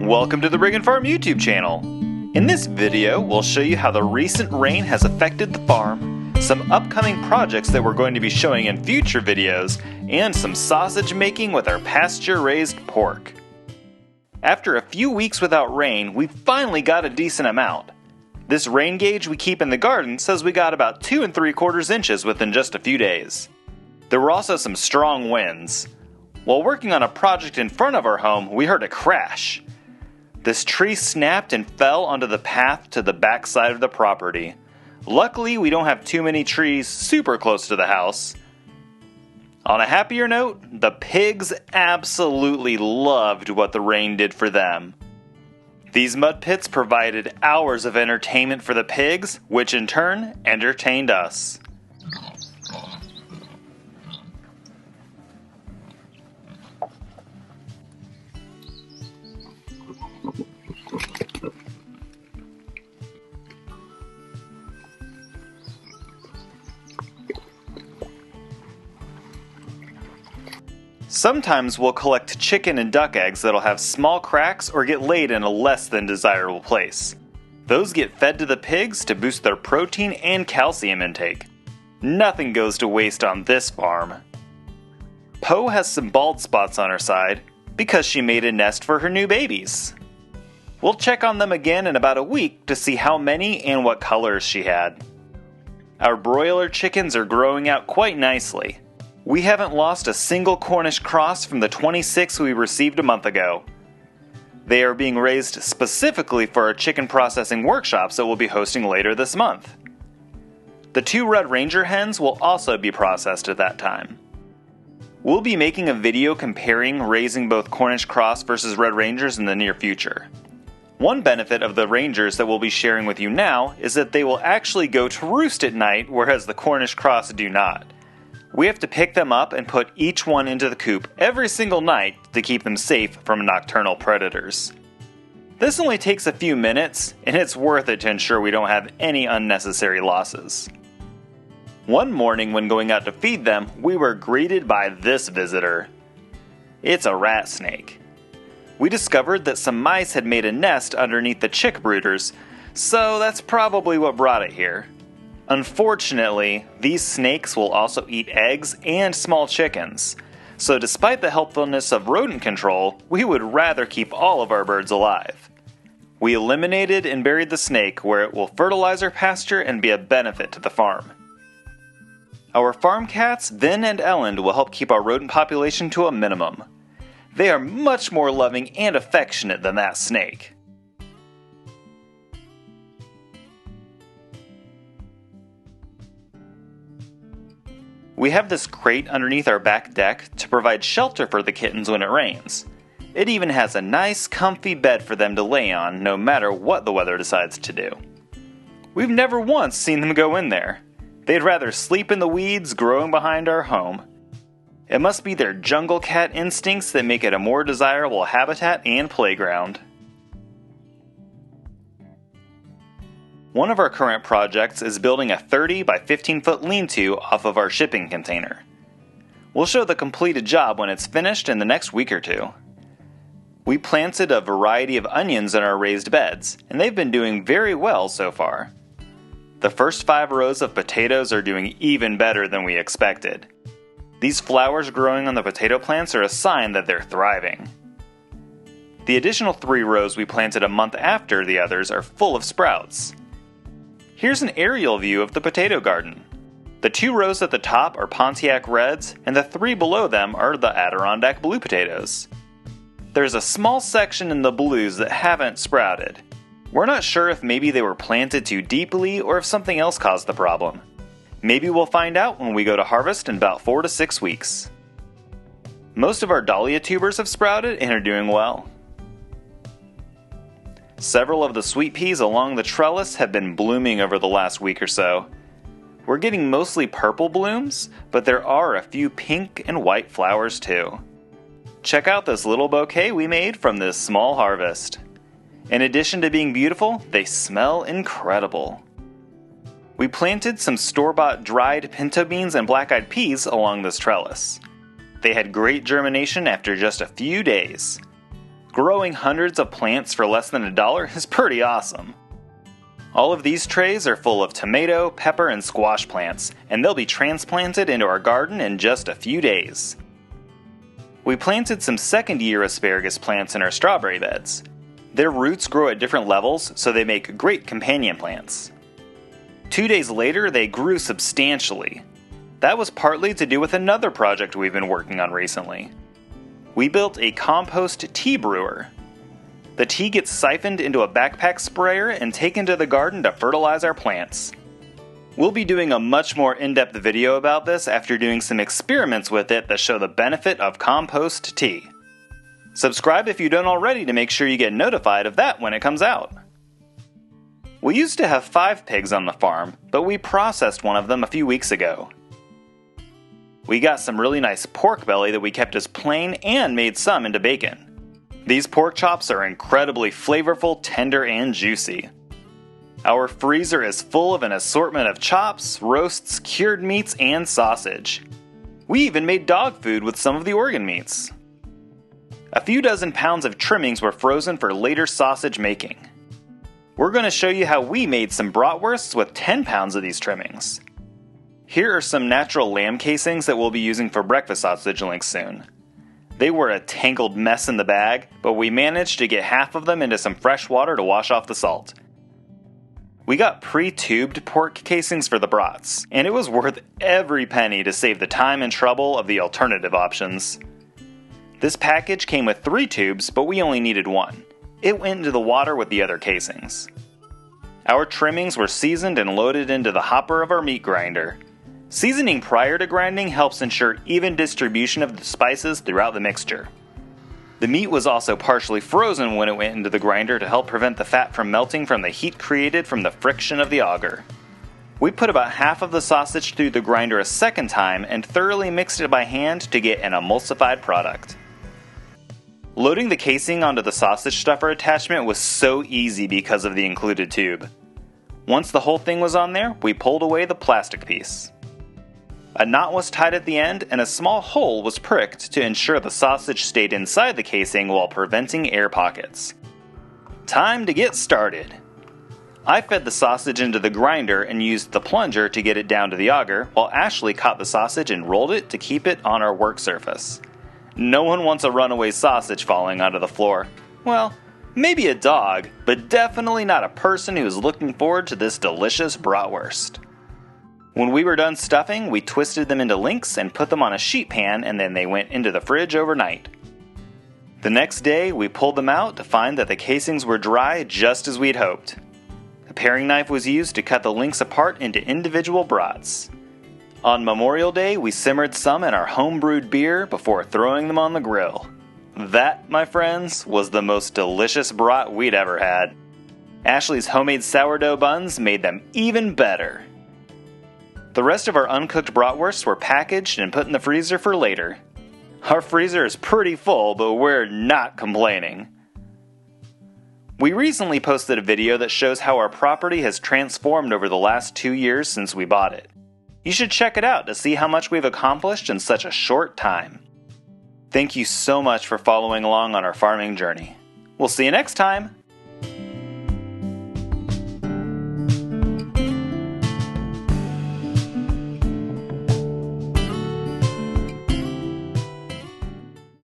Welcome to the Rig and Farm YouTube channel. In this video, we'll show you how the recent rain has affected the farm, some upcoming projects that we're going to be showing in future videos, and some sausage making with our pasture-raised pork. After a few weeks without rain, we finally got a decent amount. This rain gauge we keep in the garden says we got about 2 3/4 inches within just a few days. There were also some strong winds. While working on a project in front of our home, we heard a crash. This tree snapped and fell onto the path to the back side of the property. Luckily, we don't have too many trees super close to the house. On a happier note, the pigs absolutely loved what the rain did for them. These mud pits provided hours of entertainment for the pigs, which in turn entertained us. Sometimes we'll collect chicken and duck eggs that'll have small cracks or get laid in a less than desirable place. Those get fed to the pigs to boost their protein and calcium intake. Nothing goes to waste on this farm. Poe has some bald spots on her side because she made a nest for her new babies. We'll check on them again in about a week to see how many and what colors she had. Our broiler chickens are growing out quite nicely. We haven't lost a single Cornish cross from the 26 we received a month ago. They are being raised specifically for our chicken processing workshops that we'll be hosting later this month. The 2 Red Ranger hens will also be processed at that time. We'll be making a video comparing raising both Cornish cross versus Red Rangers in the near future. One benefit of the Rangers that we'll be sharing with you now is that they will actually go to roost at night, whereas the Cornish cross do not. We have to pick them up and put each one into the coop every single night to keep them safe from nocturnal predators. This only takes a few minutes, and it's worth it to ensure we don't have any unnecessary losses. One morning when going out to feed them, we were greeted by this visitor. It's a rat snake. We discovered that some mice had made a nest underneath the chick brooders, so that's probably what brought it here. Unfortunately, these snakes will also eat eggs and small chickens, so despite the helpfulness of rodent control, we would rather keep all of our birds alive. We eliminated and buried the snake where it will fertilize our pasture and be a benefit to the farm. Our farm cats, Vin and Ellen, will help keep our rodent population to a minimum. They are much more loving and affectionate than that snake. We have this crate underneath our back deck to provide shelter for the kittens when it rains. It even has a nice, comfy bed for them to lay on no matter what the weather decides to do. We've never once seen them go in there. They'd rather sleep in the weeds growing behind our home. It must be their jungle cat instincts that make it a more desirable habitat and playground. One of our current projects is building a 30 by 15 foot lean-to off of our shipping container. We'll show the completed job when it's finished in the next week or two. We planted a variety of onions in our raised beds, and they've been doing very well so far. The first 5 rows of potatoes are doing even better than we expected. These flowers growing on the potato plants are a sign that they're thriving. The additional 3 rows we planted a month after the others are full of sprouts. Here's an aerial view of the potato garden. The 2 rows at the top are Pontiac Reds, and the 3 below them are the Adirondack Blue potatoes. There's a small section in the blues that haven't sprouted. We're not sure if maybe they were planted too deeply or if something else caused the problem. Maybe we'll find out when we go to harvest in about 4 to 6 weeks. Most of our dahlia tubers have sprouted and are doing well. Several of the sweet peas along the trellis have been blooming over the last week or so. We're getting mostly purple blooms, but there are a few pink and white flowers too. Check out this little bouquet we made from this small harvest. In addition to being beautiful, they smell incredible. We planted some store-bought dried pinto beans and black-eyed peas along this trellis. They had great germination after just a few days. growing hundreds of plants for less than $1 is pretty awesome. All of these trays are full of tomato, pepper, and squash plants, and they'll be transplanted into our garden in just a few days. We planted some second-year asparagus plants in our strawberry beds. Their roots grow at different levels, so they make great companion plants. 2 days later, they grew substantially. That was partly to do with another project we've been working on recently. We built a compost tea brewer. The tea gets siphoned into a backpack sprayer and taken to the garden to fertilize our plants. We'll be doing a much more in-depth video about this after doing some experiments with it that show the benefit of compost tea. Subscribe if you don't already to make sure you get notified of that when it comes out. We used to have 5 pigs on the farm, but we processed one of them a few weeks ago. We got some really nice pork belly that we kept as plain and made some into bacon. These pork chops are incredibly flavorful, tender, and juicy. Our freezer is full of an assortment of chops, roasts, cured meats, and sausage. We even made dog food with some of the organ meats. A few dozen pounds of trimmings were frozen for later sausage making. We're going to show you how we made some bratwursts with 10 pounds of these trimmings. Here are some natural lamb casings that we'll be using for breakfast sausage links soon. They were a tangled mess in the bag, but we managed to get half of them into some fresh water to wash off the salt. We got pre-tubed pork casings for the brats, and it was worth every penny to save the time and trouble of the alternative options. This package came with 3 tubes, but we only needed 1. It went into the water with the other casings. Our trimmings were seasoned and loaded into the hopper of our meat grinder. Seasoning prior to grinding helps ensure even distribution of the spices throughout the mixture. The meat was also partially frozen when it went into the grinder to help prevent the fat from melting from the heat created from the friction of the auger. We put about half of the sausage through the grinder a second time and thoroughly mixed it by hand to get an emulsified product. Loading the casing onto the sausage stuffer attachment was so easy because of the included tube. Once the whole thing was on there, we pulled away the plastic piece. A knot was tied at the end and a small hole was pricked to ensure the sausage stayed inside the casing while preventing air pockets. Time to get started! I fed the sausage into the grinder and used the plunger to get it down to the auger, while Ashley caught the sausage and rolled it to keep it on our work surface. No one wants a runaway sausage falling onto the floor. Well, maybe a dog, but definitely not a person who is looking forward to this delicious bratwurst. When we were done stuffing, we twisted them into links and put them on a sheet pan, and then they went into the fridge overnight. The next day, we pulled them out to find that the casings were dry just as we'd hoped. A paring knife was used to cut the links apart into individual brats. On Memorial Day, we simmered some in our home-brewed beer before throwing them on the grill. That, my friends, was the most delicious brat we'd ever had. Ashley's homemade sourdough buns made them even better. The rest of our uncooked bratwursts were packaged and put in the freezer for later. Our freezer is pretty full, but we're not complaining. We recently posted a video that shows how our property has transformed over the last 2 years since we bought it. You should check it out to see how much we've accomplished in such a short time. Thank you so much for following along on our farming journey. We'll see you next time!